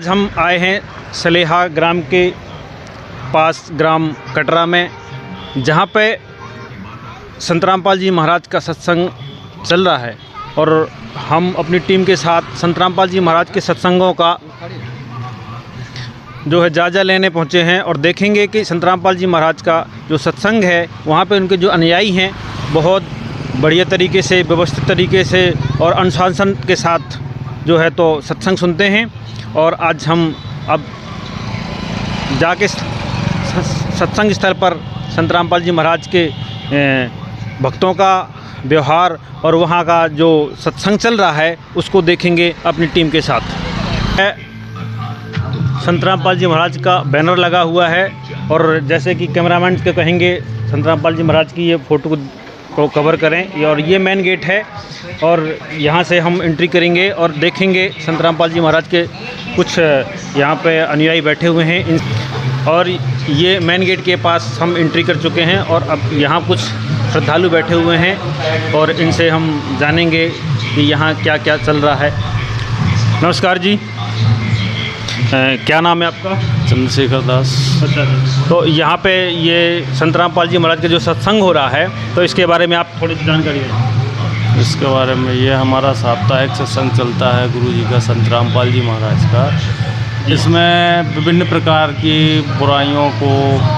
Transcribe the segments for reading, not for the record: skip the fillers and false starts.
हम आए हैं सलेहा ग्राम के पास, ग्राम कटरा में, जहाँ पे संत रामपाल जी महाराज का सत्संग चल रहा है और हम अपनी टीम के साथ संत रामपाल जी महाराज के सत्संगों का जो है जायज़ा लेने पहुँचे हैं और देखेंगे कि संत रामपाल जी महाराज का जो सत्संग है वहाँ पे उनके जो अनुयायी हैं बहुत बढ़िया तरीके से, व्यवस्थित तरीके से और अनुशासन के साथ जो है तो सत्संग सुनते हैं। और आज हम अब जाके सत्संग स्थल पर संत रामपाल जी महाराज के भक्तों का व्यवहार और वहाँ का जो सत्संग चल रहा है उसको देखेंगे अपनी टीम के साथ। संत रामपाल जी महाराज का बैनर लगा हुआ है और जैसे कि कैमरामैन के कहेंगे संत रामपाल जी महाराज की ये फ़ोटो को कवर करें। और ये मेन गेट है और यहाँ से हम एंट्री करेंगे और देखेंगे संत रामपाल जी महाराज के कुछ यहाँ पे अनुयायी बैठे हुए हैं और ये मेन गेट के पास हम एंट्री कर चुके हैं और अब यहाँ कुछ श्रद्धालु बैठे हुए हैं और इनसे हम जानेंगे कि यहाँ क्या क्या चल रहा है। नमस्कार जी, क्या नाम है आपका? चंद्रशेखर दास। अच्छा, तो यहाँ पे ये संत रामपाल जी महाराज का जो सत्संग हो रहा है तो इसके बारे में आप थोड़ी जानकारी दें। इसके बारे में ये हमारा साप्ताहिक सत्संग चलता है गुरु जी का, संत रामपाल जी महाराज का। इसमें विभिन्न प्रकार की बुराइयों को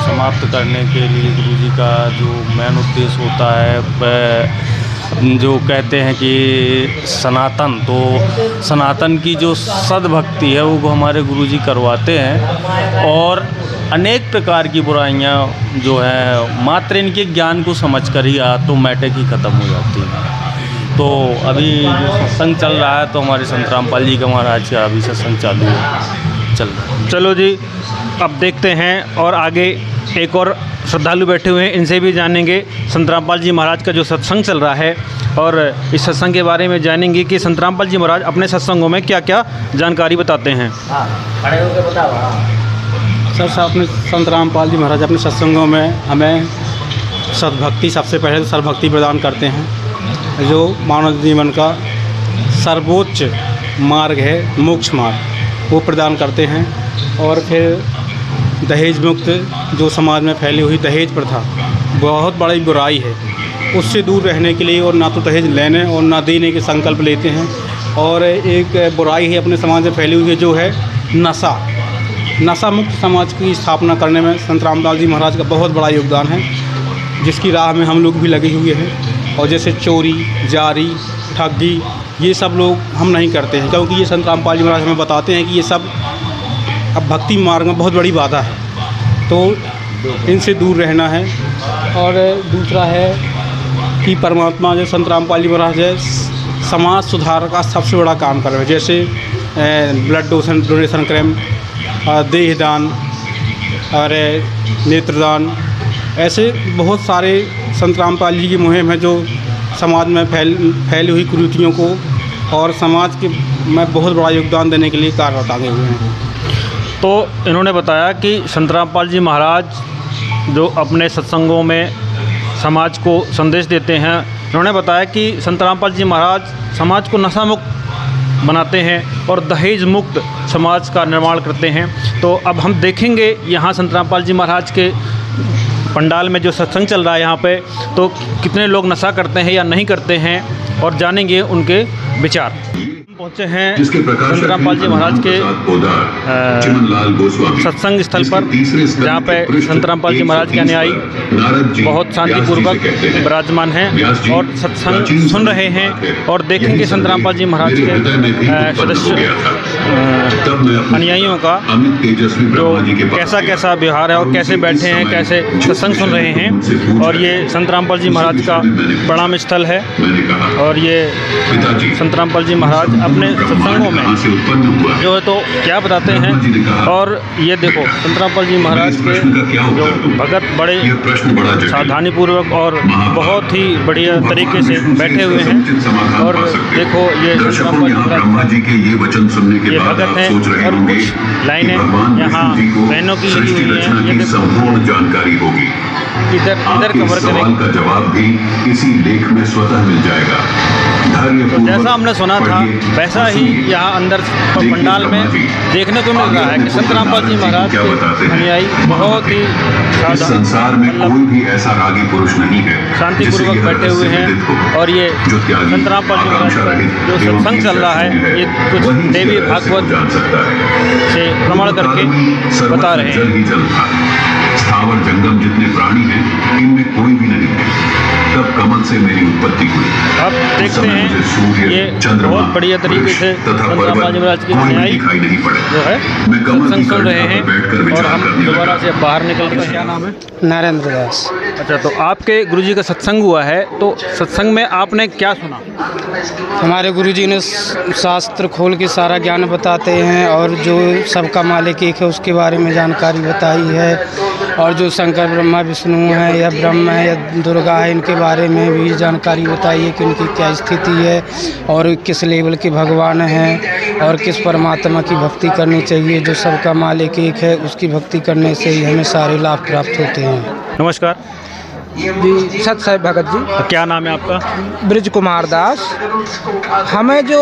समाप्त करने के लिए गुरु जी का जो मेन उद्देश्य होता है वह जो कहते हैं कि सनातन, तो सनातन की जो सद्भक्ति है वो हमारे गुरुजी करवाते हैं और अनेक प्रकार की बुराइयां जो है मात्र इनके ज्ञान को समझकर ही ऑटोमेटिक ही ख़त्म हो जाती हैं। तो अभी जो सत्संग चल रहा है तो हमारे संत रामपाल जी का महाराज का अभी सत्संग चालू है, चल रहा है। चलो जी, अब देखते हैं और आगे एक और श्रद्धालु बैठे हुए हैं, इनसे भी जानेंगे संत रामपाल जी महाराज का जो सत्संग चल रहा है और इस सत्संग के बारे में जानेंगे कि संत रामपाल जी महाराज अपने सत्संगों में क्या क्या जानकारी बताते हैं। सर, अपने संत रामपाल जी महाराज अपने सत्संगों में हमें सद्भक्ति, सबसे पहले तो सद्भक्ति प्रदान करते हैं जो मानव जीवन का सर्वोच्च मार्ग है, मोक्ष मार्ग, वो प्रदान करते हैं। और फिर दहेज मुक्त जो समाज में फैली हुई दहेज प्रथा बहुत बड़ी बुराई है, उससे दूर रहने के लिए और ना तो दहेज लेने और ना देने के संकल्प लेते हैं। और एक बुराई है अपने समाज में फैली हुई है जो है नशा मुक्त समाज की स्थापना करने में संत रामपाल जी महाराज का बहुत बड़ा योगदान है, जिसकी राह में हम लोग भी लगे हुए हैं। और जैसे चोरी, जारी, ठगी, ये सब लोग हम नहीं करते हैं, क्योंकि ये संत रामपाल जी महाराज हमें बताते हैं कि ये सब अब भक्ति मार्ग में बहुत बड़ी बाधा है, तो इनसे दूर रहना है। और दूसरा है कि परमात्मा जो संत रामपाल जी महाराज है समाज सुधार का सबसे बड़ा काम कर रहे हैं, जैसे ब्लड डोनेशन कैंप, देहदान और नेत्रदान, ऐसे बहुत सारे संत रामपाल जी की मुहिम है जो समाज में फैली हुई कुरीतियों को और समाज के में बहुत बड़ा योगदान देने के लिए कार्यरत आगे हुए हैं। तो इन्होंने बताया कि संत रामपाल जी महाराज जो अपने सत्संगों में समाज को संदेश देते हैं, इन्होंने बताया कि संत रामपाल जी महाराज समाज को नशा मुक्त बनाते हैं और दहेज मुक्त समाज का निर्माण करते हैं। तो अब हम देखेंगे यहाँ संत रामपाल जी महाराज के पंडाल में जो सत्संग चल रहा है यहाँ पे, तो कितने लोग नशा करते हैं या नहीं करते हैं और जानेंगे उनके विचार। पहुँचे हैं संत रामपाल जी महाराज के सत्संग स्थल पर, जहाँ पे संत रामपाल जी महाराज के अनुयायी बहुत शांतिपूर्वक विराजमान हैं और सत्संग सुन रहे हैं और देखेंगे संत रामपाल जी महाराज के सदस्य अनुयायियों का जो कैसा कैसा व्यवहार है और कैसे बैठे हैं, कैसे सत्संग सुन रहे हैं। और ये संत रामपाल जी महाराज का प्रणाम स्थल है और ये संत रामपाल जी महाराज अपने सत्संगों में जो है तो क्या बताते हैं। और ये देखो संत रामपाल जी महाराज के जो भगत बड़े सावधानीपूर्वक और बहुत ही बढ़िया तरीके से बैठे हुए हैं। और देखो ये संत रामपाल जी महाराज ये भगत हैं और कुछ लाइनें यहाँ बहनों की लिखी हुई हैं। ये देखो जानकारी होगी, इधर कवर करें का जवाब भी इसी लेख में स्वतः मिल जाएगा। तो जैसा हमने सुना था वैसा ही यहाँ अंदर पंडाल में देखने को मिल रहा है कि संत रामपाल जी महाराज के अनुयायी बहुत ही संसार में कोई भी ऐसा रागी पुरुष नहीं है शांतिपूर्वक बैठे हुए हैं। और ये संत रामपाल जी महाराज का जो सत्संग चल रहा है ये कुछ देवी भागवत से प्रमाण करके बता रहे हैं। स्थावर जंगम जितने प्राणी हैं इनमें कोई भी नहीं है। तब कमल से मेरी उत्पत्ति हुई। आप देखते हैं ये बहुत बढ़िया तरीके से संत रामपाल जी महाराज की न्याय जो है सत्संग सुन रहे हैं। और हम दोबारा से बाहर निकल रहे हैं। क्या नाम है? नरेंद्र दास। अच्छा, तो आपके गुरुजी का सत्संग हुआ है, तो सत्संग में आपने क्या सुना? हमारे गुरुजी ने शास्त्र खोल के सारा ज्ञान बताते हैं और जो सबका मालिक एक है उसके बारे में जानकारी बताई है। और जो शंकर ब्रह्मा विष्णु है या ब्रह्म है या दुर्गा है इनके बारे में भी जानकारी बताई है कि उनकी क्या स्थिति है और किस लेवल के भगवान हैं और किस परमात्मा की भक्ति करनी चाहिए। जो सबका मालिक एक है उसकी भक्ति करने से ही हमें सारे लाभ प्राप्त होते हैं। नमस्कार जी, सत साहिब भगत जी। क्या नाम है आपका? ब्रिज कुमार दास। हमें जो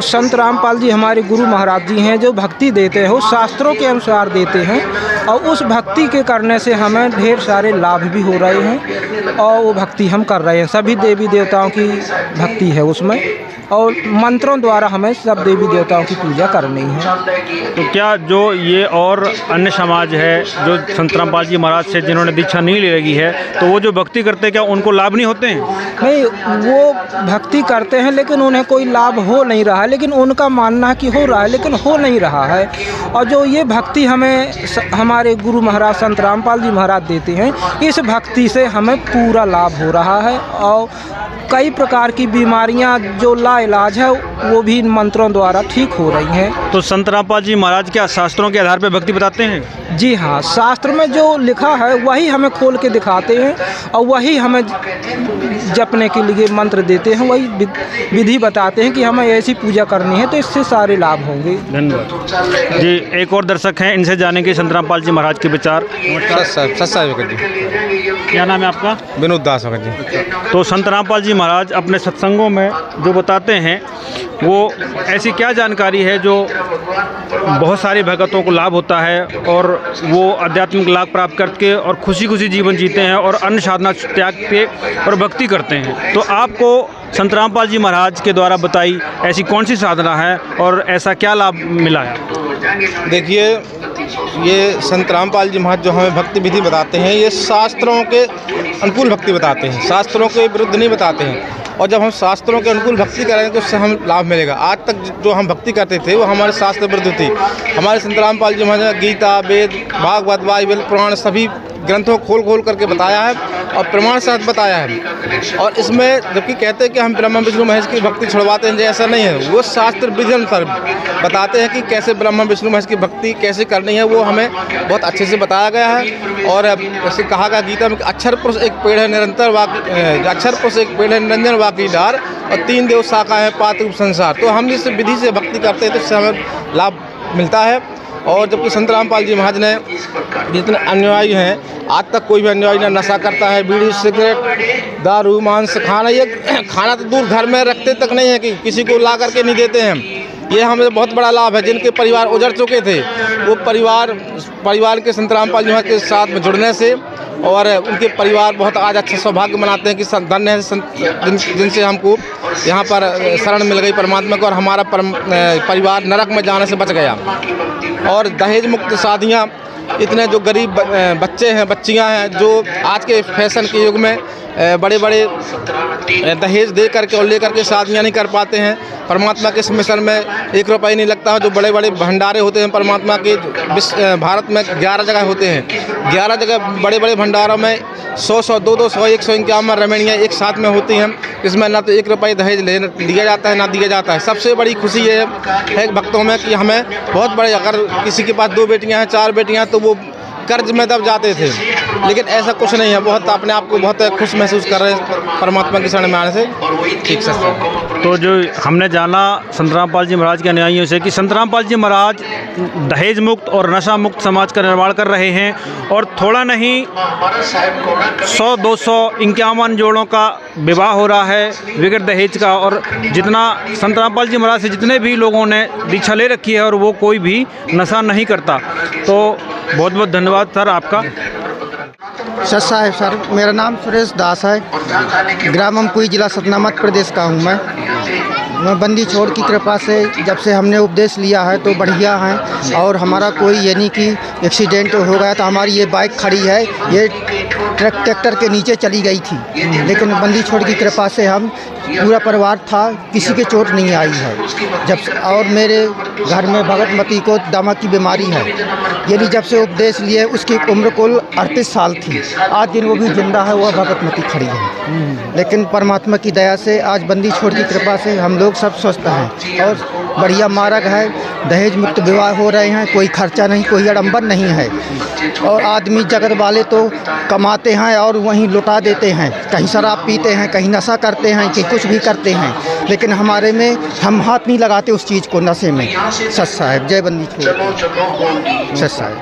संत रामपाल जी हमारे गुरु महाराज जी हैं जो भक्ति देते हैं वो शास्त्रों के अनुसार देते हैं और उस भक्ति के करने से हमें ढेर सारे लाभ भी हो रहे हैं और वो भक्ति हम कर रहे हैं। सभी देवी देवताओं की भक्ति है उसमें और मंत्रों द्वारा हमें सब देवी देवताओं की पूजा करनी है। तो क्या जो ये और अन्य समाज है जो संत रामपाल जी महाराज से जिन्होंने दीक्षा नहीं ले रही है तो वो जो भक्ति करते हैं क्या उनको लाभ नहीं होते हैं? नहीं, वो भक्ति करते हैं लेकिन उन्हें कोई लाभ हो नहीं रहा है। लेकिन उनका मानना है कि हो रहा है लेकिन हो नहीं रहा है। और जो ये भक्ति हमें हमारे गुरु महाराज संत रामपाल जी महाराज देते हैं इस भक्ति से हमें पूरा लाभ हो रहा है और कई प्रकार की बीमारियां जो लाइलाज है वो भी इन मंत्रों द्वारा ठीक हो रही हैं। तो संत रामपाल जी महाराज क्या शास्त्रों के आधार पर भक्ति बताते हैं? जी हाँ, शास्त्र में जो लिखा है वही हमें खोल के दिखाते हैं और वही हमें जपने के लिए मंत्र देते हैं, वही विधि बताते हैं कि हमें ऐसी पूजा करनी है तो इससे सारे लाभ होंगे। धन्यवाद जी। एक और दर्शक हैं, इनसे जानेंगे संत रामपाल जी महाराज के विचार। क्या नाम है आपका? विनोद दास जी। तो संत रामपाल जी महाराज अपने सत्संगों में जो बताते हैं वो ऐसी क्या जानकारी है जो बहुत सारे भगतों को लाभ होता है और वो आध्यात्मिक लाभ प्राप्त करके और खुशी खुशी जीवन जीते हैं और अन्य साधना त्याग के और भक्ति करते हैं। तो आपको संत रामपाल जी महाराज के द्वारा बताई ऐसी कौन सी साधना है और ऐसा क्या लाभ मिला है? देखिए, ये संत रामपाल जी महाराज जो हमें भक्ति विधि बताते हैं ये शास्त्रों के अनुकूल भक्ति बताते हैं, शास्त्रों के विरुद्ध नहीं बताते हैं। और जब हम शास्त्रों के अनुकूल भक्ति करेंगे तो उससे हम लाभ मिलेगा। आज तक जो हम भक्ति करते थे वो हमारे शास्त्र विरुद्ध थी। हमारे संत रामपाल जी महाराज ने गीता, वेद, भागवत, बाइबल, पुराण सभी ग्रंथों को खोल करके बताया है और प्रमाण साथ बताया है। और इसमें जबकि कहते हैं कि हम ब्रह्मा विष्णु महेश की भक्ति छुड़वाते हैं, ऐसा नहीं है। वो शास्त्र विधि अनुसार बताते हैं कि कैसे ब्रह्मा विष्णु महेश की भक्ति कैसे करनी है, वो हमें बहुत अच्छे से बताया गया है। और जैसे कहा गया गीता में, अक्षर पुरुष एक पेड़ है निरंतर अक्षर पुरुष एक पेड़ है निरंजन वाकी डार और तीन देव शाखा है पात रूप संसार। तो हम जिस विधि से भक्ति करते हैं तो इससे हमें लाभ मिलता है। और जबकि संत रामपाल जी महाराज ने जितने अनुयायी हैं आज तक कोई भी अनुयायी ना नशा करता है, बीड़ी सिगरेट दारू मांस खाना, ये खाना तो दूर घर में रखते तक नहीं है कि किसी को ला करके नहीं देते हैं। ये हमें बहुत बड़ा लाभ है। जिनके परिवार उजड़ चुके थे वो परिवार के संत रामपाल जी महाराज के साथ में जुड़ने से और उनके परिवार बहुत आज अच्छा सौभाग्य मनाते हैं कि धन्य है जिनसे हमको यहाँ पर शरण मिल गई परमात्मा को और हमारा परिवार नरक में जाने से बच गया। और दहेज मुक्त शादियाँ, इतने जो गरीब बच्चे हैं बच्चियां हैं जो आज के फैशन के युग में बड़े बड़े दहेज दे करके और ले करके शादियाँ नहीं कर पाते हैं। परमात्मा के इस मिशन में 1 रुपये नहीं लगता है। जो बड़े बड़े भंडारे होते हैं परमात्मा के भारत में 11 जगह होते हैं। 11 जगह बड़े बड़े भंडारों में 100, 200, 151 रमणियाँ एक साथ में होती हैं। इसमें ना तो 1 रुपये दहेज दिया जाता है ना दिया जाता है। सबसे बड़ी खुशी ये है भक्तों में कि हमें बहुत बड़े, अगर किसी के पास 2 बेटियाँ हैं 4 बेटियाँ तो वो कर्ज में दब जाते थे, लेकिन ऐसा कुछ नहीं है। बहुत अपने आप को बहुत खुश महसूस कर रहे हैं परमात्मा की शरण में आने से। ठीक सर। तो जो हमने जाना संत रामपाल जी महाराज के अनुयायियों से कि संत रामपाल जी महाराज दहेज मुक्त और नशा मुक्त समाज का निर्माण कर रहे हैं, और थोड़ा नहीं 100-200 51 जोड़ों का विवाह हो रहा है बगैर दहेज का। और जितना संत रामपाल जी महाराज से जितने भी लोगों ने दीक्षा ले रखी है और वो कोई भी नशा नहीं करता। तो बहुत बहुत धन्यवाद सर आपका। सर साहब, सर मेरा नाम सुरेश दास है, ग्राम अमकुई, जिला सतना, मध्य प्रदेश का हूँ मैं बंदी छोड़ की कृपा से जब से हमने उपदेश लिया है तो बढ़िया है। और हमारा कोई यानी कि एक्सीडेंट हो गया तो हमारी ये बाइक खड़ी है, ये ट्रैक्टर के नीचे चली गई थी, लेकिन बंदी छोड़ की कृपा से हम पूरा परिवार था, किसी के चोट नहीं आई है जब से। और मेरे घर में भगतमती को दमा की बीमारी है, यानी जब से उपदेश लिए उसकी उम्र कुल 38 साल थी, आज दिन वो भी जिंदा है, वह भगतमती खड़ी है। लेकिन परमात्मा की दया से आज बंदी छोड़ की कृपा से हम लोग सब स्वस्थ हैं और बढ़िया मार्ग है। दहेज मुक्त विवाह हो रहे हैं, कोई खर्चा नहीं, कोई आडंबर नहीं है। और आदमी जगत वाले तो कमाते हैं और वहीं लुटा देते हैं, कहीं शराब पीते हैं, कहीं नशा करते हैं, कहीं कुछ भी करते हैं, लेकिन हमारे में हम हाथ नहीं लगाते उस चीज़ को, नशे में। सच साहब, जय बंदी छोड़, सच साहब।